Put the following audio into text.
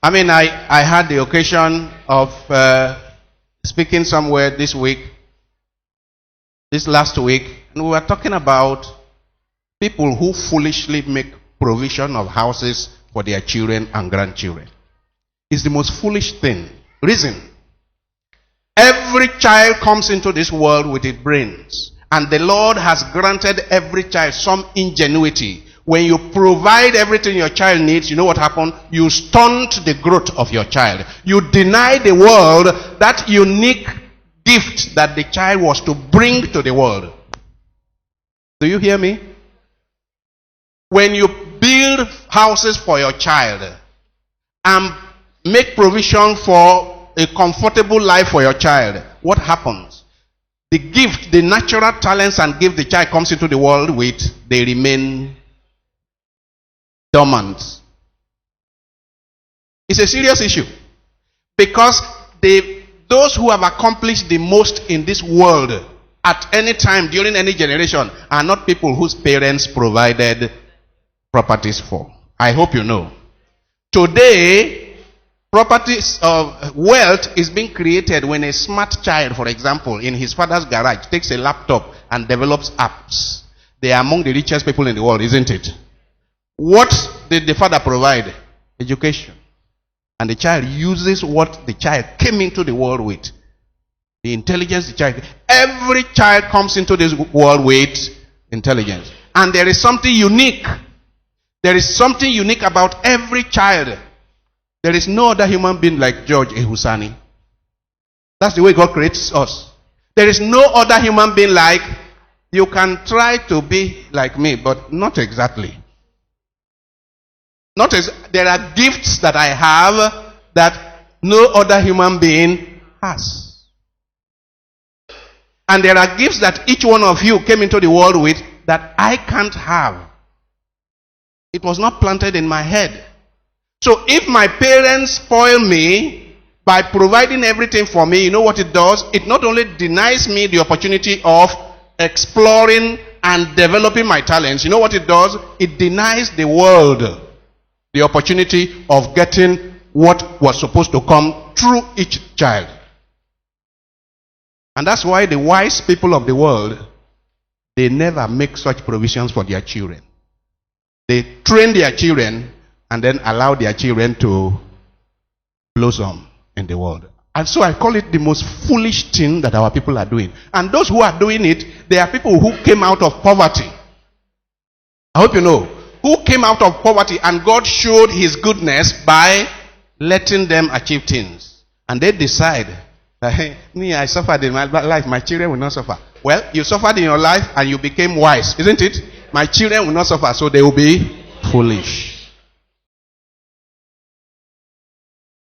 I had the occasion of speaking somewhere this last week, and we were talking about people who foolishly make provision of houses for their children and grandchildren. It's the most foolish thing. Reason: every child comes into this world with its brains, and the Lord has granted every child some ingenuity. When you provide everything your child needs, you know what happened? You stunt the growth of your child. You deny the world that unique gift that the child was to bring to the world. Do you hear me? When you build houses for your child and make provision for a comfortable life for your child, what happens? The gift, the natural talents and gift the child comes into the world with, they remain dormant. It's a serious issue, because those who have accomplished the most in this world at any time during any generation are not people whose parents provided properties for. I hope you know. Today, properties of wealth is being created when a smart child, for example, in his father's garage takes a laptop and develops apps. They are among the richest people in the world, isn't it? What did the father provide? Education. And the child uses what the child came into the world with. The intelligence the child. Every child comes into this world with intelligence. And there is something unique. There is something unique about every child. There is no other human being like George Ehusani. That's the way God creates us. There is no other human being like, you can try to be like me, but not exactly. There are gifts that I have that no other human being has. And there are gifts that each one of you came into the world with that I can't have. It was not planted in my head. So if my parents spoil me by providing everything for me, you know what it does? It not only denies me the opportunity of exploring and developing my talents. You know what it does? It denies the world the opportunity of getting what was supposed to come through each child. And that's why the wise people of the world, they never make such provisions for their children. They train their children and then allow their children to blossom in the world. And so I call it the most foolish thing that our people are doing. And those who are doing it, they are people who came out of poverty. I hope you know. Who came out of poverty, and God showed his goodness by letting them achieve things. And they decide that, hey, me, I suffered in my life, my children will not suffer. Well, you suffered in your life and you became wise, isn't it? My children will not suffer, so they will be foolish.